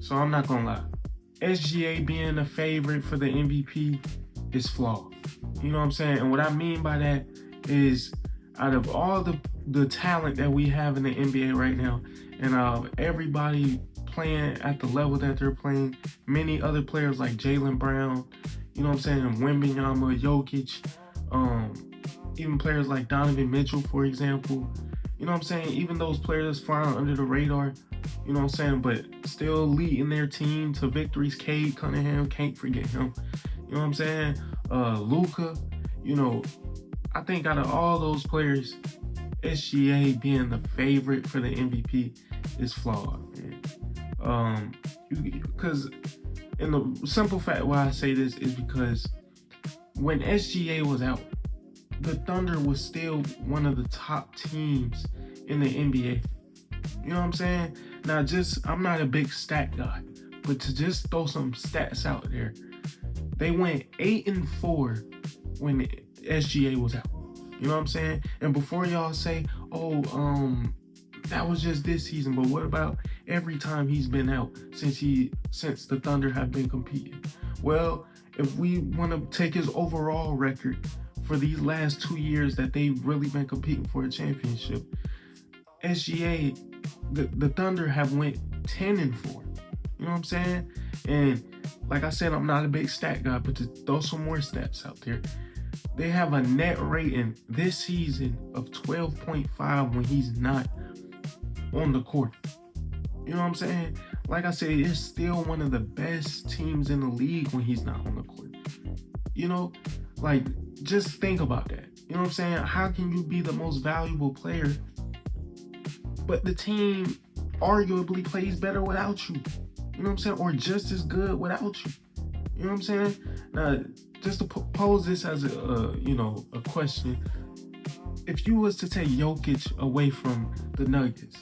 So I'm not gonna lie. SGA being a favorite for the MVP is flawed. You know what I'm saying? And what I mean by that is out of all the talent that we have in the NBA right now, and everybody playing at the level that they're playing, many other players like Jaylen Brown, you know what I'm saying, Wembanyama, Jokic, even players like Donovan Mitchell, for example, you know what I'm saying, even those players flying under the radar, you know what I'm saying, but still leading their team to victories. Cade Cunningham, can't forget him, you know what I'm saying, Luka, you know, I think out of all those players, SGA being the favorite for the MVP is flawed, man. Because, and the simple fact why I say this is because when SGA was out, the Thunder was still one of the top teams in the NBA. You know what I'm saying? Now, I'm not a big stat guy, but to just throw some stats out there, they went 8-4 when SGA was out. You know what I'm saying? And before y'all say, oh, that was just this season, but what about every time he's been out since the Thunder have been competing? Well, if we want to take his overall record for these last 2 years that they've really been competing for a championship, SGA, the Thunder have went 10-4. You know what I'm saying? And like I said, I'm not a big stat guy, but to throw some more stats out there, they have a net rating this season of 12.5 when he's not on the court. You know what I'm saying? Like I said, it's still one of the best teams in the league when he's not on the court. You know, like, just think about that. You know what I'm saying? How can you be the most valuable player, but the team arguably plays better without you? You know what I'm saying? Or just as good without you. You know what I'm saying? Now, just to pose this as a question, if you was to take Jokic away from the Nuggets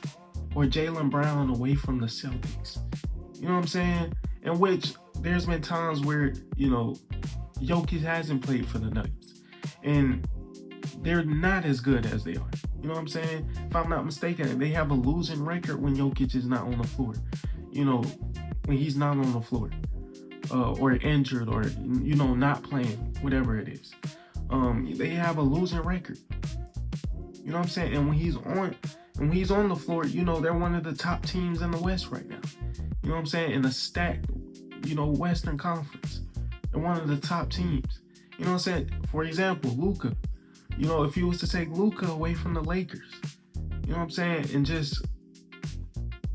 or Jaylen Brown away from the Celtics, you know what I'm saying? In which there's been times where, you know, Jokic hasn't played for the Nuggets and they're not as good as they are. You know what I'm saying? If I'm not mistaken, they have a losing record when Jokic is not on the floor. You know, when he's not on the floor. Or injured, or, you know, not playing, whatever it is. They have a losing record. You know what I'm saying? And when he's on the floor, you know, they're one of the top teams in the West right now. You know what I'm saying? In the stacked, you know, Western Conference. They're one of the top teams. You know what I'm saying? For example, Luka. You know, if you was to take Luka away from the Lakers, you know what I'm saying? And just,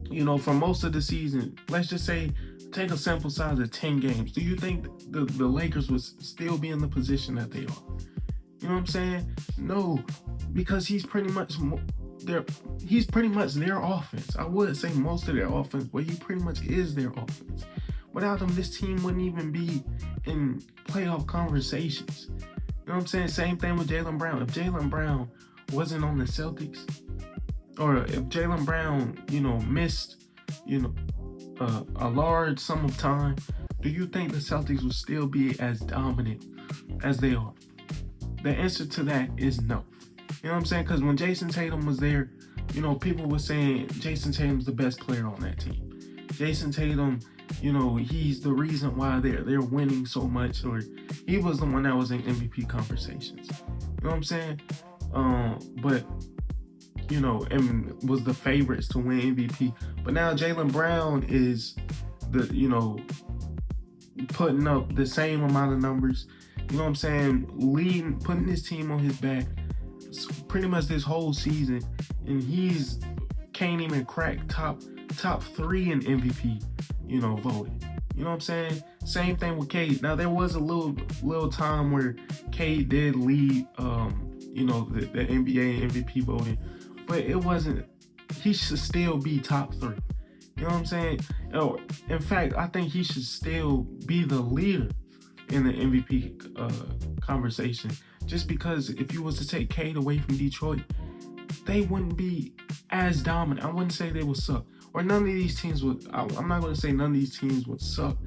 you know, for most of the season, let's just say, take a sample size of 10 games. Do you think the Lakers would still be in the position that they are? You know what I'm saying? No, because he's pretty much their offense. I would say most of their offense, but he pretty much is their offense. Without him, this team wouldn't even be in playoff conversations. You know what I'm saying? Same thing with Jaylen Brown. If Jaylen Brown wasn't on the Celtics, or if Jaylen Brown, you know, missed, you know, a large sum of time, do you think the Celtics will still be as dominant as they are? The answer to that is no. You know what I'm saying? Because when Jason Tatum was there, you know, people were saying Jason Tatum's the best player on that team. Jason Tatum, you know, he's the reason why they're winning so much, or he was the one that was in MVP conversations. You know what I'm saying? But, you know, and was the favorites to win MVP. But now Jaylen Brown is putting up the same amount of numbers. You know what I'm saying? Putting his team on his back pretty much this whole season, and he's can't even crack top 3 in MVP, you know, voting. You know what I'm saying? Same thing with Cade. Now there was a little time where Cade did lead, you know, the NBA MVP voting, but it wasn't. He should still be top 3. You know what I'm saying? Oh, in fact, I think he should still be the leader in the MVP conversation. Just because if you was to take Cade away from Detroit, they wouldn't be as dominant. I wouldn't say they would suck. Or none of these teams would. I'm not going to say none of these teams would suck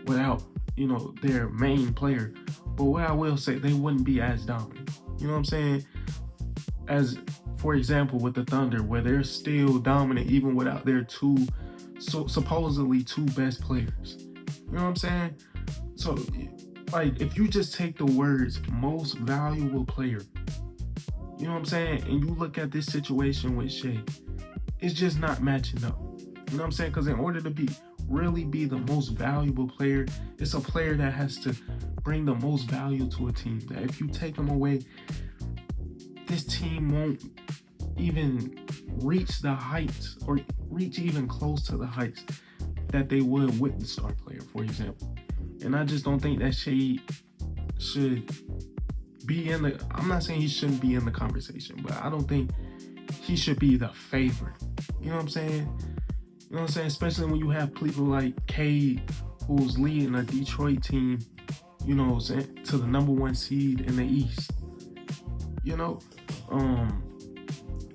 without, you know, their main player. But what I will say, they wouldn't be as dominant. You know what I'm saying? As, for example, with the Thunder, where they're still dominant even without their two supposedly two best players. You know what I'm saying? So, like, if you just take the words most valuable player, you know what I'm saying, and you look at this situation with Shea, it's just not matching up. You know what I'm saying? Because in order to really be the most valuable player, it's a player that has to bring the most value to a team. That if you take him away, this team won't even reach the heights or reach even close to the heights that they would with the star player, for example. And I just don't think that Shea should be in the, I'm not saying he shouldn't be in the conversation, but I don't think he should be the favorite. You know what I'm saying? You know what I'm saying? Especially when you have people like Cade, who's leading a Detroit team, you know, to the #1 seed in the East. You know,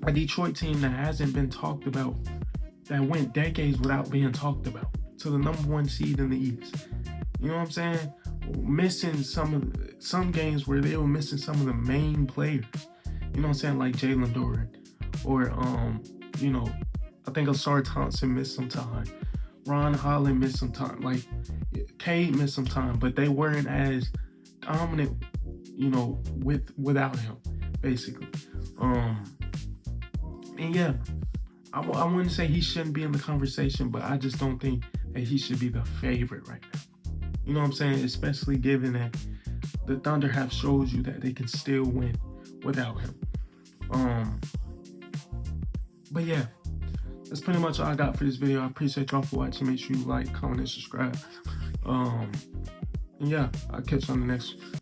a Detroit team that hasn't been talked about, that went decades without being talked about, to the #1 seed in the East. You know what I'm saying? Missing some games where they were missing some of the main players. You know what I'm saying? Like Jalen Duren, or you know, I think Asar Thompson missed some time. Ron Holland missed some time. Like Cade missed some time, but they weren't as dominant, you know, without him, basically. And yeah, I wouldn't say he shouldn't be in the conversation, but I just don't think that he should be the favorite right now. You know what I'm saying? Especially given that the Thunder have showed you that they can still win without him. But yeah, that's pretty much all I got for this video. I appreciate y'all for watching. Make sure you like, comment, and subscribe. And yeah, I'll catch you on the next one.